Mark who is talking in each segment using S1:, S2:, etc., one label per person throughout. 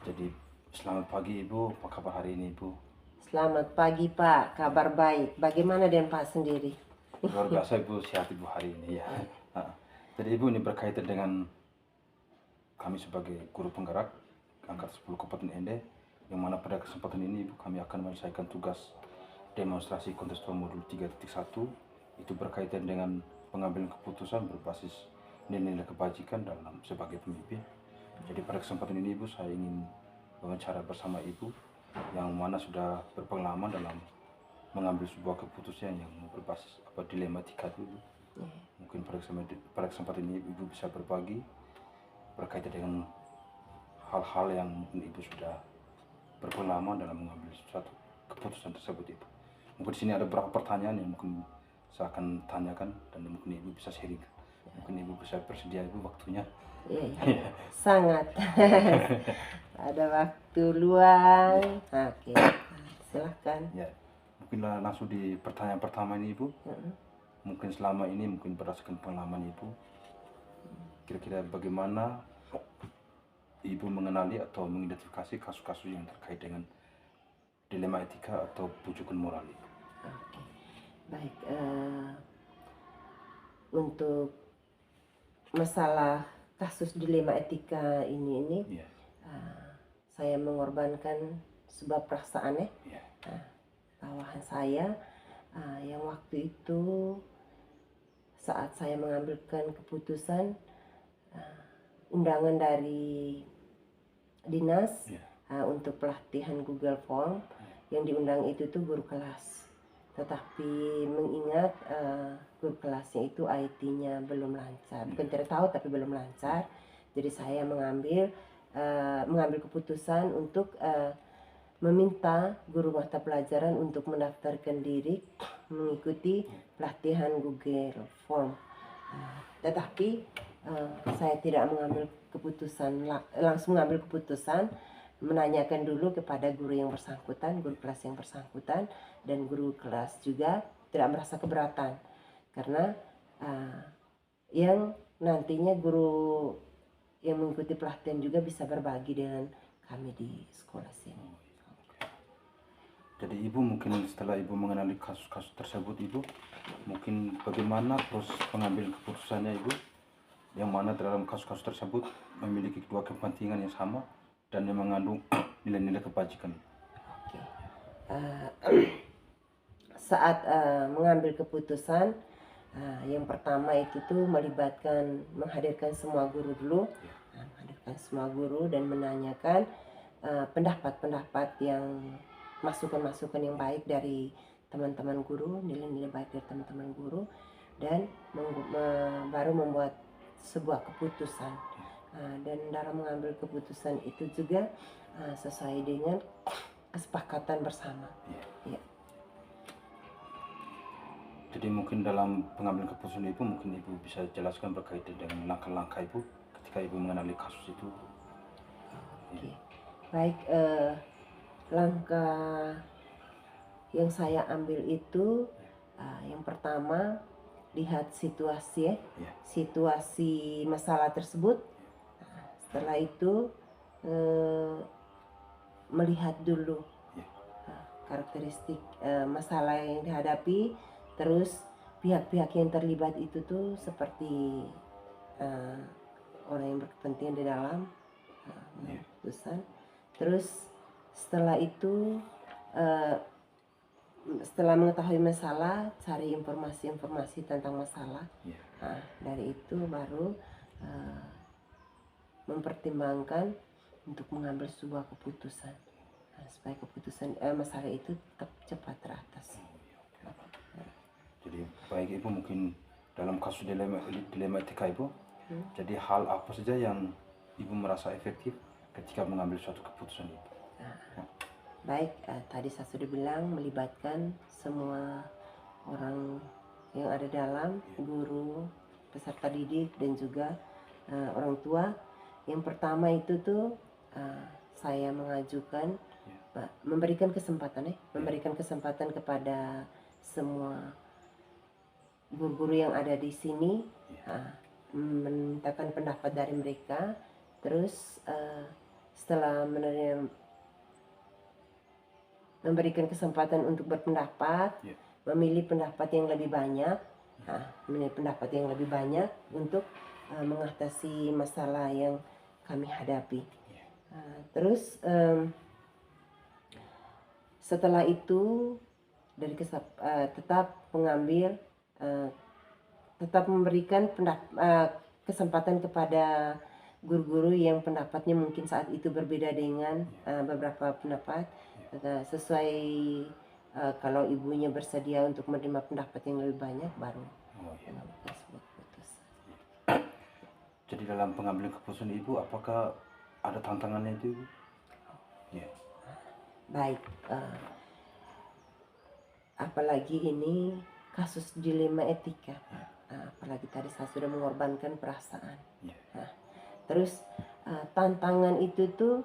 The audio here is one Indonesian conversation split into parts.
S1: Jadi selamat pagi Ibu, apa kabar hari ini Ibu?
S2: Selamat pagi Pak, kabar baik. Bagaimana dengan Pak sendiri?
S1: Luar biasa Ibu, sehat Ibu hari ini ya. Jadi Ibu ini berkaitan dengan kami sebagai guru penggerak angkat 10 Kabupaten Ende, yang mana pada kesempatan ini Ibu kami akan menyelesaikan tugas demonstrasi kontekstual modul 3.1. Itu berkaitan dengan pengambilan keputusan berbasis nilai-nilai kebajikan dalam sebagai pemimpin. Jadi pada kesempatan ini Ibu saya ingin wawancara bersama Ibu yang mana sudah berpengalaman dalam mengambil sebuah keputusan yang berbasis dilematika itu. Mungkin pada kesempatan ini Ibu bisa berbagi berkaitan dengan hal-hal yang mungkin Ibu sudah berpengalaman dalam mengambil suatu keputusan tersebut Ibu. Mungkin di sini ada beberapa pertanyaan yang mungkin saya akan tanyakan dan mungkin Ibu bisa sharing. Mungkin Ibu bisa bersedia Ibu waktunya.
S2: Iya, sangat. Ada waktu luang. Oke, silahkan.
S1: Ya, mungkin langsung di pertanyaan pertama ini Ibu. Mungkin selama ini mungkin berdasarkan pengalaman Ibu, kira-kira bagaimana Ibu mengenali atau mengidentifikasi kasus-kasus yang terkait dengan dilema etika atau bujukan moral Ibu?
S2: Oke, baik. Untuk masalah kasus dilema etika ini,
S1: Iya.
S2: saya mengorbankan sebuah perasaan
S1: Iya.
S2: bawahan saya yang waktu itu saat saya mengambilkan keputusan undangan dari dinas
S1: Iya.
S2: untuk pelatihan Google Form, yang diundang itu tuh guru kelas. Tetapi mengingat guru kelasnya itu IT-nya belum lancar, bukan tidak tahu tapi belum lancar, jadi saya mengambil keputusan untuk meminta guru mata pelajaran untuk mendaftarkan diri mengikuti pelatihan Google Form. Tetapi saya tidak mengambil keputusan langsung mengambil keputusan, menanyakan dulu kepada guru yang bersangkutan, guru kelas yang bersangkutan, dan guru kelas juga tidak merasa keberatan karena yang nantinya guru yang mengikuti pelatihan juga bisa berbagi dengan kami di sekolah sini.
S1: Jadi Ibu mungkin setelah Ibu mengenali kasus-kasus tersebut Ibu, mungkin bagaimana proses pengambilan keputusannya Ibu, yang mana dalam kasus-kasus tersebut memiliki kedua kepentingan yang sama dan yang mengandung nilai-nilai kebajikan.
S2: Oke. Saat mengambil keputusan, yang pertama itu tuh menghadirkan semua guru dulu, menghadirkan semua guru dan menanyakan pendapat-pendapat yang masukan-masukan yang baik dari teman-teman guru, nilai-nilai baik dari teman-teman guru, dan baru membuat sebuah keputusan. Dan dalam mengambil keputusan itu juga sesuai dengan kesepakatan bersama. Ya.
S1: Jadi mungkin dalam pengambilan keputusan Ibu, mungkin Ibu bisa jelaskan berkaitan dengan langkah-langkah Ibu ketika Ibu mengenali kasus itu.
S2: Oke. Baik, langkah yang saya ambil itu yang pertama lihat situasi situasi masalah tersebut. Setelah itu melihat dulu karakteristik masalah yang dihadapi, terus pihak-pihak yang terlibat itu tuh seperti orang yang berkepentingan di dalam keputusan. Terus setelah itu setelah mengetahui masalah, cari informasi-informasi tentang masalah. Dari itu baru mempertimbangkan untuk mengambil sebuah keputusan supaya keputusan masalah itu tetap cepat teratas.
S1: Jadi baik Ibu, mungkin dalam kasus dilema etika Ibu, jadi hal apa saja yang Ibu merasa efektif ketika mengambil suatu keputusan Ibu?
S2: Baik, tadi saya sudah bilang melibatkan semua orang yang ada dalam, guru, peserta didik, dan juga orang tua. Yang pertama itu tuh saya mengajukan memberikan kesempatan kepada semua guru-guru yang ada di sini, memintakan pendapat dari mereka. Terus setelah memberikan kesempatan untuk berpendapat, memilih pendapat yang lebih banyak, memilih pendapat yang lebih banyak untuk mengatasi masalah yang kami hadapi. Terus setelah itu dari tetap mengambil tetap memberikan kesempatan kepada guru-guru yang pendapatnya mungkin saat itu berbeda dengan beberapa pendapat, sesuai kalau ibunya bersedia untuk menerima pendapat yang lebih banyak baru tersebut putus.
S1: Jadi dalam pengambilan keputusan ibu, apakah ada tantangannya itu, Ibu?
S2: Baik, apalagi ini kasus dilema etika, apalagi tadi saya sudah mengorbankan perasaan. Terus tantangan itu tuh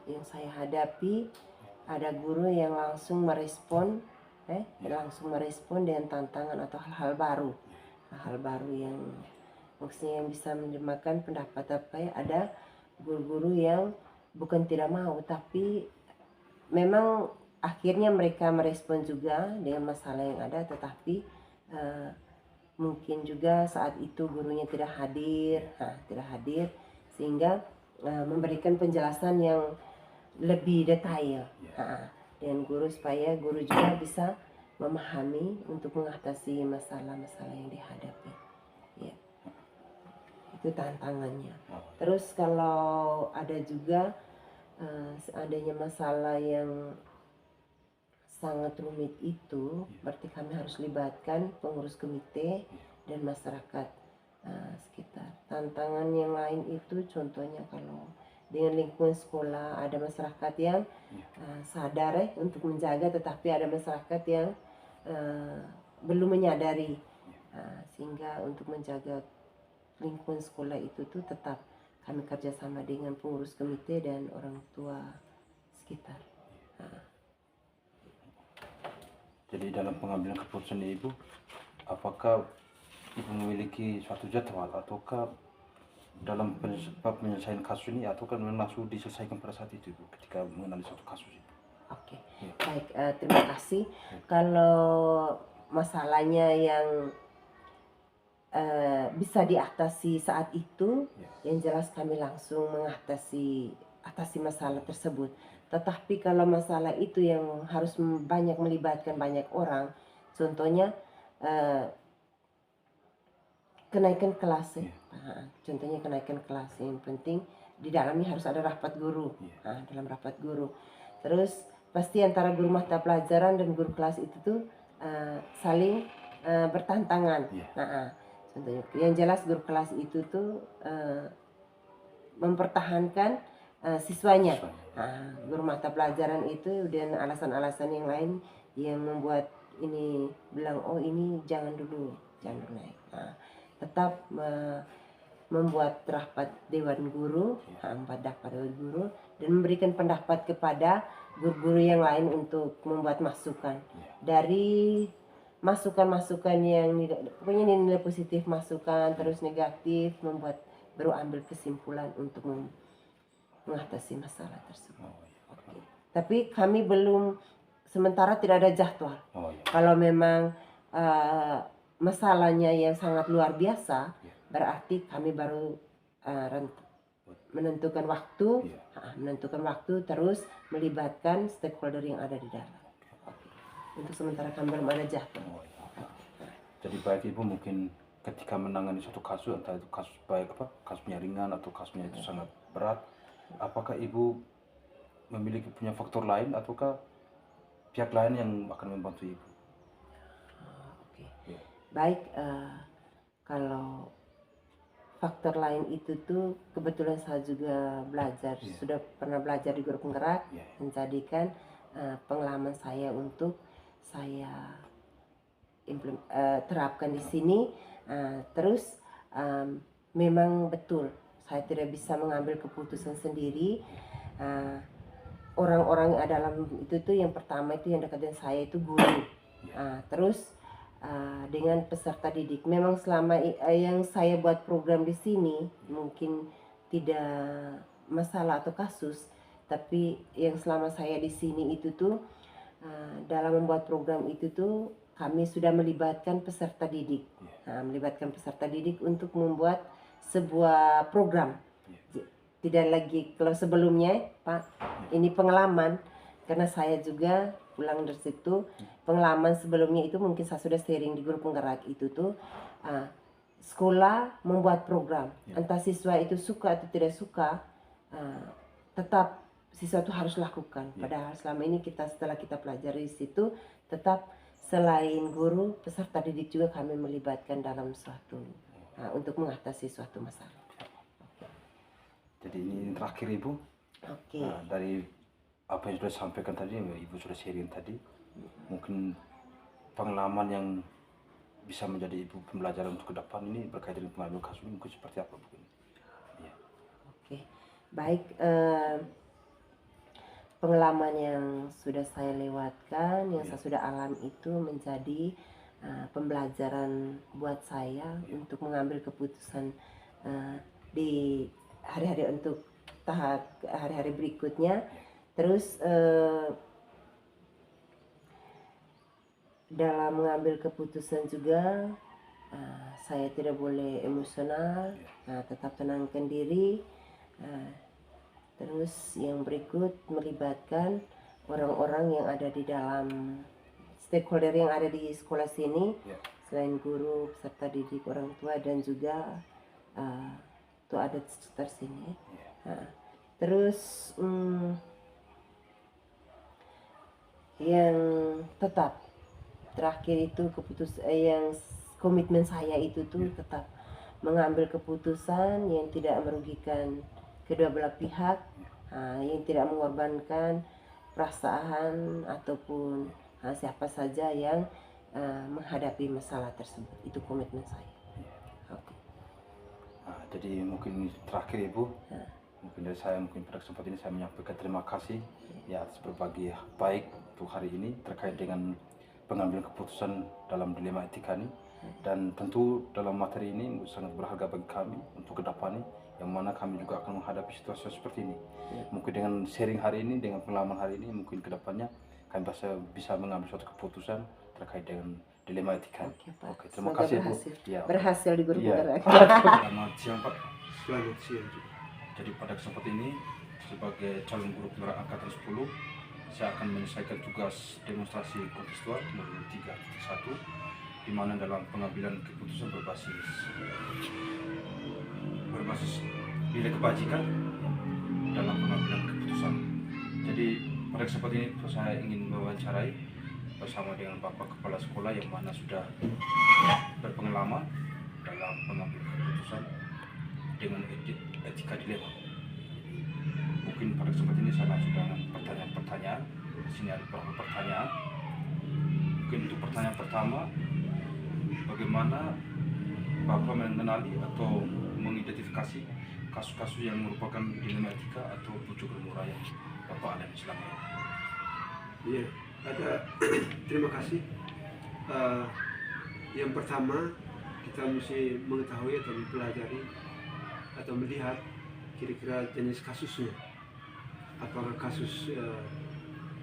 S2: yang saya hadapi, ada guru yang langsung merespon dengan tantangan atau hal-hal baru yang maksudnya yang bisa menerjemahkan pendapat apa ya. Ada guru-guru yang bukan tidak mau, tapi memang akhirnya mereka merespon juga dengan masalah yang ada, tetapi mungkin juga saat itu gurunya tidak hadir, sehingga memberikan penjelasan yang lebih detail dengan guru, supaya guru juga bisa memahami untuk mengatasi masalah-masalah yang dihadapi. Ya, itu tantangannya. Terus kalau ada juga seandainya masalah yang sangat rumit itu, berarti kami harus libatkan pengurus komite dan masyarakat sekitar. Tantangan yang lain itu contohnya kalau dengan lingkungan sekolah ada masyarakat yang sadar untuk menjaga, tetapi ada masyarakat yang belum menyadari, sehingga untuk menjaga lingkungan sekolah itu tuh tetap kami kerjasama dengan pengurus komite dan orang tua sekitar.
S1: Jadi dalam pengambilan keputusan ibu, apakah ibu memiliki suatu jadwal ataukah dalam penyelesaian kasus ini, ataukah langsung diselesaikan pada saat itu, Ibu, ketika mengenali suatu kasus itu?
S2: Oke, baik, terima kasih. Kalau masalahnya yang bisa diatasi saat itu, yang jelas kami langsung mengatasi masalah tersebut. Tetapi kalau masalah itu yang harus banyak melibatkan banyak orang, contohnya kenaikan kelas, contohnya kenaikan kelas, yang penting di dalamnya harus ada rapat guru. Dalam rapat guru, terus pasti antara guru mata pelajaran dan guru kelas itu tuh saling bertantangan. Contohnya yang jelas guru kelas itu tuh mempertahankan siswanya. Guru mata pelajaran itu dan alasan-alasan yang lain yang membuat ini bilang, oh ini jangan dulu naik. Tetap membuat rapat dewan guru, dan memberikan pendapat kepada guru-guru yang lain untuk membuat masukan. Dari masukan-masukan yang pokoknya nilai positif masukan, terus negatif, membuat baru ambil kesimpulan untuk mengatasi masalah tersebut. Tapi kami belum, sementara tidak ada jadwal. Kalau memang masalahnya yang sangat luar biasa, berarti kami baru menentukan waktu, terus melibatkan stakeholder yang ada di dalam. Untuk sementara kami belum ada jadwal.
S1: Jadi baik Ibu, mungkin ketika menangani suatu kasus, entah itu kasus kasusnya ringan atau kasusnya itu sangat berat, apakah Ibu memiliki punya faktor lain ataukah pihak lain yang akan membantu Ibu?
S2: Baik, kalau faktor lain itu tuh kebetulan saya juga belajar, sudah pernah belajar di guru penggerak, menjadikan pengalaman saya untuk saya terapkan di sini. Terus memang betul saya tidak bisa mengambil keputusan sendiri. Orang-orang yang ada dalam itu tuh yang pertama itu yang dekat dengan saya itu guru. Terus dengan peserta didik. Memang selama yang saya buat program di sini, mungkin tidak masalah atau kasus, tapi yang selama saya di sini itu tuh dalam membuat program itu tuh kami sudah melibatkan peserta didik. Melibatkan peserta didik untuk membuat sebuah program. Tidak lagi kalau sebelumnya, Pak, ini pengalaman karena saya juga pulang dari situ. Pengalaman sebelumnya itu mungkin saya sudah sharing di grup penggerak itu tuh sekolah membuat program. Entah siswa itu suka atau tidak suka, tetap siswa itu harus lakukan. Padahal selama ini setelah kita pelajari di situ, tetap selain guru, peserta didik juga kami melibatkan dalam suatu untuk mengatasi suatu masalah.
S1: Jadi ini terakhir Ibu.
S2: Oke.
S1: Dari apa yang sudah sampaikan tadi, Ibu sudah sharing tadi, mungkin pengalaman yang bisa menjadi Ibu pembelajaran untuk ke depan ini berkaitan dengan pengambilan kasus ini mungkin seperti apa Bu? Ya.
S2: Oke, baik. Pengalaman yang sudah saya lewatkan, yang saya sudah alami itu menjadi pembelajaran buat saya untuk mengambil keputusan di hari-hari untuk tahap hari-hari berikutnya. Terus dalam mengambil keputusan juga saya tidak boleh emosional, tetap tenangkan diri. Terus yang berikut melibatkan orang-orang yang ada di dalam stakeholder yang ada di sekolah sini, selain guru, peserta didik, orang tua, dan juga tuh ada sekitar sini. Terus yang tetap terakhir itu yang komitmen saya itu tuh tetap mengambil keputusan yang tidak merugikan kedua belah pihak, yang tidak mengorbankan perasaan ataupun siapa saja yang menghadapi masalah tersebut. Itu komitmen saya. Okay.
S1: Jadi mungkin terakhir Ibu, mungkin dari saya pada kesempatan ini saya menyampaikan terima kasih atas berbagai baik untuk hari ini terkait dengan pengambilan keputusan dalam dilema etika ini. Dan tentu dalam materi ini sangat berharga bagi kami untuk ke depan, yang mana kami juga akan menghadapi situasi seperti ini. Mungkin dengan sharing hari ini, dengan pengalaman hari ini, mungkin ke depannya kami bisa mengambil suatu keputusan terkait dengan dilema etika.
S2: Oke,
S1: terima kasih Bu.
S2: Berhasil di grup penggerak.
S1: Selamat siang Pak.
S3: Selamat siang juga.
S1: Jadi pada kesempatan ini sebagai calon guru penggerak angkatan 10, saya akan menyelesaikan tugas demonstrasi kontekstual nomor 3.1, di mana dalam pengambilan keputusan berbasis nilai kebajikan dalam pengambilan keputusan. Jadi pada kesempatan ini saya ingin mewawancarai bersama dengan Bapak Kepala Sekolah yang mana sudah berpengalaman dalam pengambilan keputusan dengan etika dilema. Mungkin pada kesempatan ini saya langsung dengan pertanyaan-pertanyaan. Di sini ada beberapa pertanyaan. Mungkin untuk pertanyaan pertama, bagaimana Bapak mengenali atau mengidentifikasi kasus-kasus yang merupakan dilema etika atau pucuk gemurah yang Bapak alami selama ini?
S3: Iya, terima kasih. Yang pertama, kita mesti mengetahui atau mempelajari atau melihat kira-kira jenis kasusnya. Apakah kasus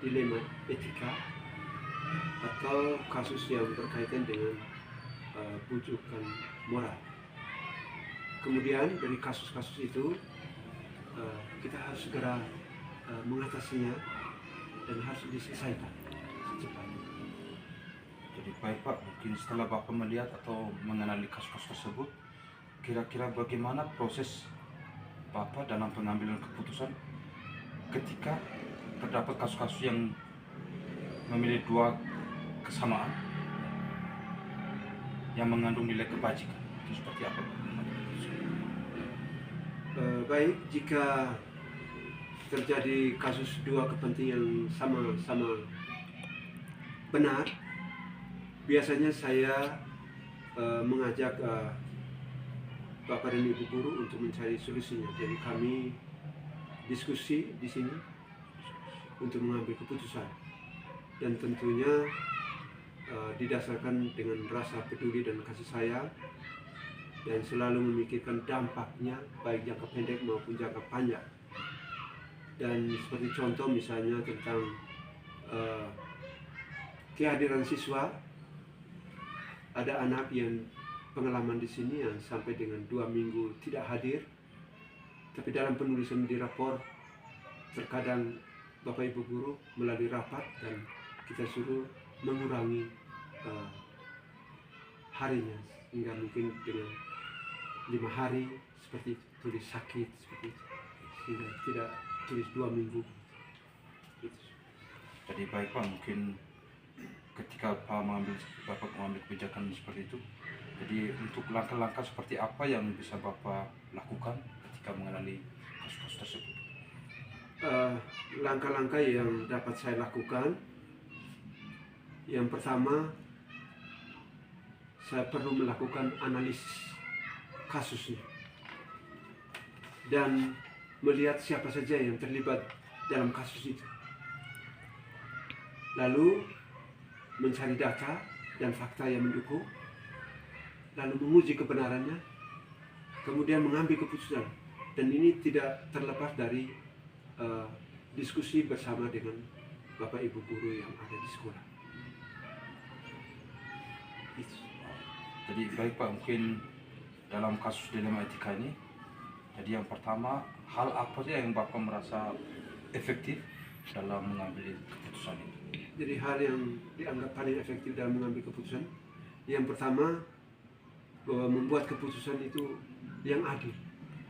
S3: dilema etika atau kasus yang berkaitan dengan pujukan moral. Kemudian dari kasus-kasus itu kita harus segera mengatasinya dan harus diselesaikan secepatnya.
S1: Jadi baik Pak, mungkin setelah Bapak melihat atau mengenali kasus-kasus tersebut, kira-kira bagaimana proses Bapak dalam pengambilan keputusan ketika terdapat kasus-kasus yang memilih dua kesamaan yang mengandung nilai kebajikan? Itu seperti apa?
S3: Baik, jika terjadi kasus dua kepentingan sama-sama benar, biasanya saya mengajak Bapak dan Ibu guru untuk mencari solusinya. Jadi kami diskusi di sini untuk mengambil keputusan, dan tentunya didasarkan dengan rasa peduli dan kasih sayang dan selalu memikirkan dampaknya baik jangka pendek maupun jangka panjang. Dan seperti contoh misalnya tentang kehadiran siswa, ada anak yang pengalaman di sini yang sampai dengan 2 minggu tidak hadir, tapi dalam penulisan di rapor terkadang Bapak Ibu guru melalui rapat dan kita suruh mengurangi harinya hingga mungkin dengan 5 hari seperti itu, tulis sakit seperti itu, sehingga tidak tulis 2 minggu. Gitu.
S1: Jadi baik Pak, mungkin ketika Bapak mengambil kebijakan seperti itu, jadi untuk langkah-langkah seperti apa yang bisa Bapak lakukan ketika mengalami kasus-kasus tersebut?
S3: Langkah-langkah yang dapat saya lakukan, yang pertama, saya perlu melakukan analisis kasusnya dan melihat siapa saja yang terlibat dalam kasus itu, lalu mencari data dan fakta yang mendukung, lalu menguji kebenarannya, kemudian mengambil keputusan. Dan ini tidak terlepas dari diskusi bersama dengan Bapak Ibu guru yang ada di sekolah. Itu.
S1: Jadi baik Pak, mungkin dalam kasus dilema etika ini, jadi yang pertama, hal apa sih yang Bapak merasa efektif dalam mengambil keputusan ini?
S3: Jadi hal yang dianggap paling efektif dalam mengambil keputusan, yang pertama, bahwa membuat keputusan itu yang adil,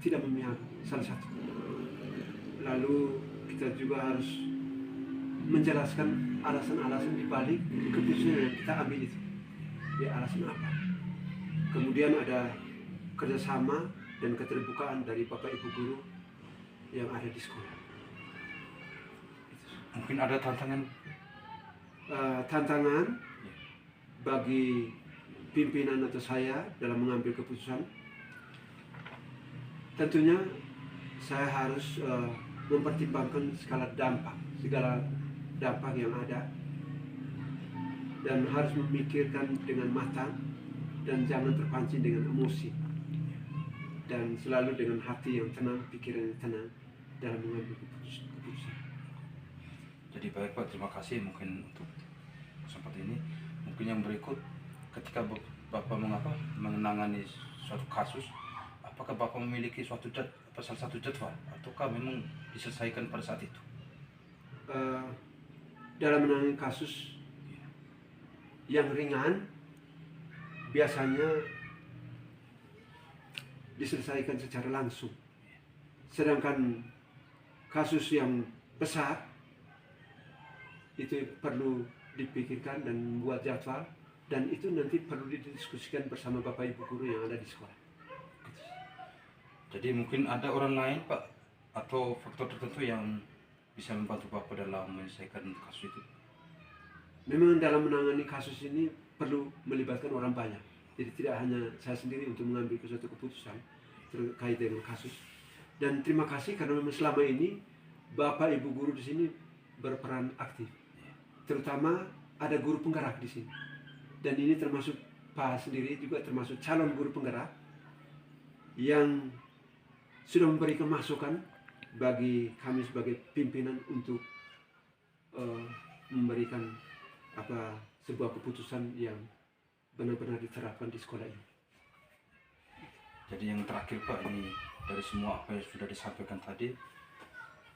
S3: tidak memihak salah satu. Lalu kita juga harus menjelaskan alasan-alasan di balik keputusan yang kita ambil itu. Ya, alasan apa? Kemudian ada kerjasama dan keterbukaan dari Bapak Ibu guru yang ada di sekolah.
S1: Mungkin ada tantangan?
S3: Tantangan bagi pimpinan atau saya dalam mengambil keputusan, tentunya saya harus mempertimbangkan segala dampak yang ada, dan harus memikirkan dengan matang dan jangan terpancing dengan emosi, dan selalu dengan hati yang tenang, pikiran yang tenang dalam mengambil keputusan.
S1: Jadi baik Pak, terima kasih mungkin untuk seperti ini. Mungkin yang berikut, ketika Bapak menangani suatu kasus, apakah Bapak memiliki salah satu jadwal, ataukah memang diselesaikan pada saat itu?
S3: Dalam menangani kasus yang ringan, biasanya diselesaikan secara langsung. Sedangkan kasus yang besar, itu perlu dipikirkan dan membuat jadwal, dan itu nanti perlu didiskusikan bersama Bapak Ibu guru yang ada di sekolah.
S1: Jadi mungkin ada orang lain Pak, atau faktor tertentu yang bisa membantu Bapak dalam menyelesaikan kasus itu?
S3: Memang dalam menangani kasus ini perlu melibatkan orang banyak. Jadi tidak hanya saya sendiri untuk mengambil suatu keputusan terkait dengan kasus. Dan terima kasih karena memang selama ini Bapak Ibu guru di sini berperan aktif. Terutama ada guru penggerak di sini. Dan ini termasuk Pak sendiri juga termasuk calon guru penggerak yang sudah memberikan masukan bagi kami sebagai pimpinan untuk memberikan sebuah keputusan yang benar-benar diterapkan di sekolah ini.
S1: Jadi yang terakhir Pak, ini dari semua apa yang sudah disampaikan tadi,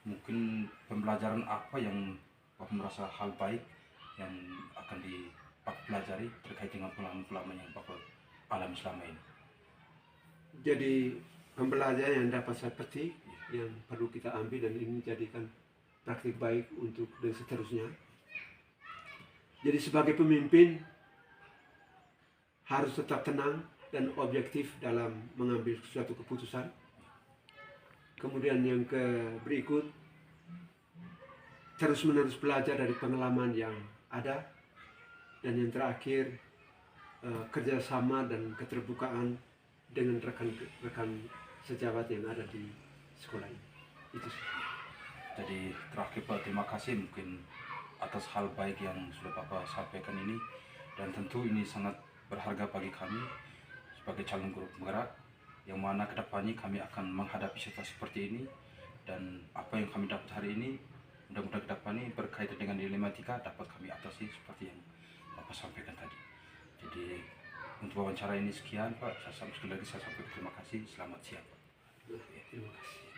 S1: mungkin pembelajaran apa yang Bapak merasa hal baik yang akan dipelajari terkait dengan pengalaman yang Bapak alami selama ini?
S3: Jadi pembelajaran yang dapat saya petik, yang perlu kita ambil dan ini jadikan praktik baik untuk dan seterusnya. Jadi sebagai pemimpin harus tetap tenang dan objektif dalam mengambil suatu keputusan. Kemudian yang berikut, terus-menerus belajar dari pengalaman yang ada. Dan yang terakhir, kerjasama dan keterbukaan dengan rekan-rekan sejawat yang ada di sekolah ini. Itu sih.
S1: Jadi terakhir Pak, terima kasih mungkin atas hal baik yang sudah Bapak sampaikan ini, dan tentu ini sangat berharga bagi kami sebagai calon guru penggerak, yang mana kedepannya kami akan menghadapi situasi seperti ini, dan apa yang kami dapat hari ini mudah-mudahan kedepannya berkaitan dengan dilematika dapat kami atasi seperti yang Bapak sampaikan tadi. Jadi untuk wawancara ini sekian Pak, sekali lagi saya sampaikan terima kasih, selamat siang Pak.
S3: Terima kasih.